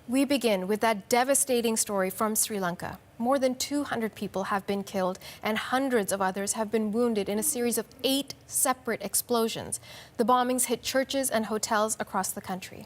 We begin with that devastating story from Sri Lanka. More than 200 people have been killed and hundreds of others have been wounded in a series of 8 separate explosions. The bombings hit churches and hotels across the country.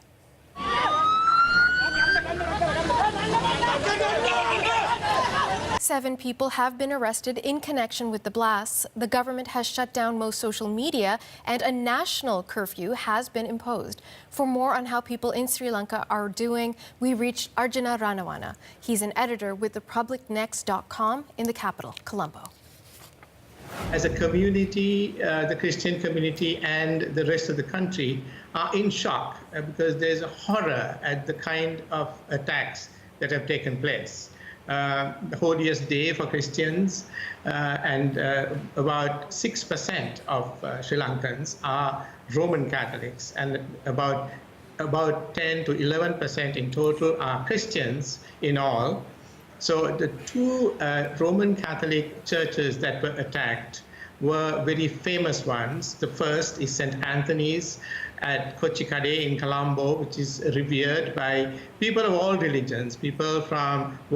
7 people have been arrested in connection with the blasts. The government has shut down most social media and a national curfew has been imposed. For more on how people in Sri Lanka are doing, we reached Arjuna Ranawana. He's an editor with thepublicnext.com in the capital, Colombo. As a community, the Christian community and the rest of the country are in shock because there's a horror at the kind of attacks that have taken place. The holiest day for Christians, and about 6% of Sri Lankans are Roman Catholics, and about 10 to 11% in total are Christians in all. So the 2 Roman Catholic churches that were attacked were very famous ones. The first is St. Anthony's at Kochikade in Colombo, which is revered by people of all religions. People who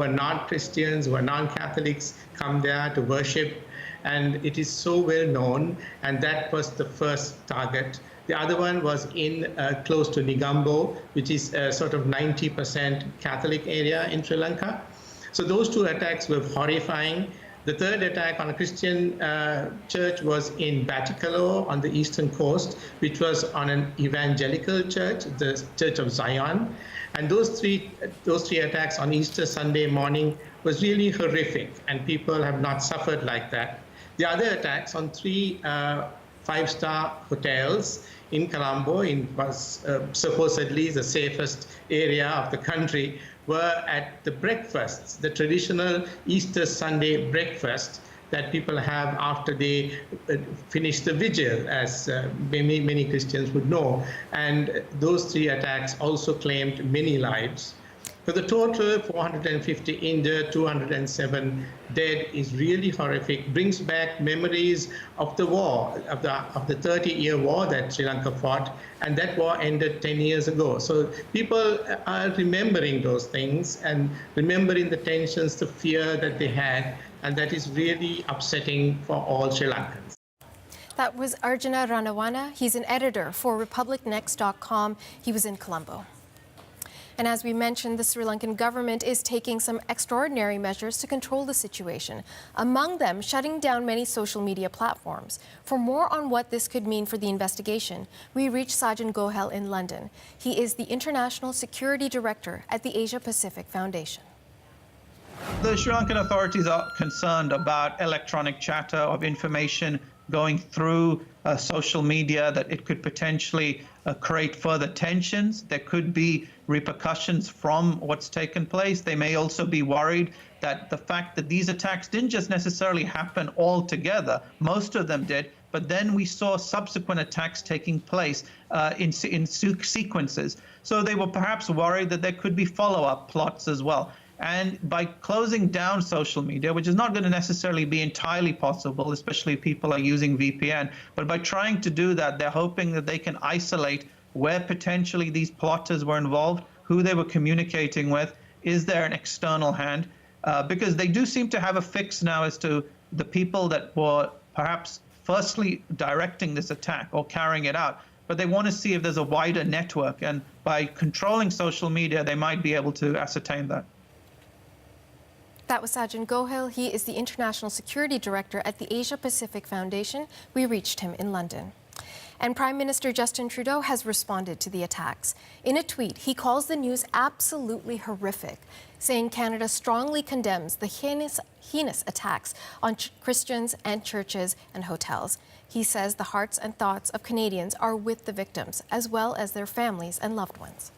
are not Christians, who are non-Catholics, come there to worship, and it is so well known, and that was the first target. The other one was in close to Negombo, which is a sort of 90% Catholic area in Sri Lanka. So those 2 attacks were horrifying. The third attack on a Christian church was in Batikalo on the eastern coast, which was on an evangelical church, the Church of Zion. And those three attacks on Easter Sunday morning was really horrific, and people have not suffered like that. The other attacks on 3 5-star hotels in Colombo, was supposedly the safest area of the country, were at the breakfasts, the traditional Easter Sunday breakfast that people have after they finish the vigil, as many Christians would know. And those 3 attacks also claimed many lives. For the total, 450 injured, 207 dead is really horrific, brings back memories of the war, of the 30-year war that Sri Lanka fought, and that war ended 10 years ago. So people are remembering those things and remembering the tensions, the fear that they had, and that is really upsetting for all Sri Lankans. That was Arjuna Ranawana. He's an editor for republicnext.com. He was in Colombo. And as we mentioned, the Sri Lankan government is taking some extraordinary measures to control the situation, among them shutting down many social media platforms. For more on what this could mean for the investigation, we reached Sajan Gohel in London. He is the International Security Director at the Asia Pacific Foundation. The Sri Lankan authorities are concerned about electronic chatter of information going through social media, that it could potentially create further tensions. There could be repercussions from what's taken place. They may also be worried that the fact that these attacks didn't just necessarily happen all together, most of them did, but then we saw subsequent attacks taking place in sequences. So they were perhaps worried that there could be follow-up plots as well. And by closing down social media, which is not going to necessarily be entirely possible, especially if people are using VPN, but by trying to do that, they're hoping that they can isolate where potentially these plotters were involved, who they were communicating with, is there an external hand? Because they do seem to have a fix now as to the people that were perhaps firstly directing this attack or carrying it out. But they want to see if there's a wider network. And by controlling social media, they might be able to ascertain that. That was Sajan Gohel. He is the International Security Director at the Asia Pacific Foundation. We reached him in London. And Prime Minister Justin Trudeau has responded to the attacks. In a tweet, he calls the news absolutely horrific, saying Canada strongly condemns the heinous attacks on Christians and churches and hotels. He says the hearts and thoughts of Canadians are with the victims, as well as their families and loved ones.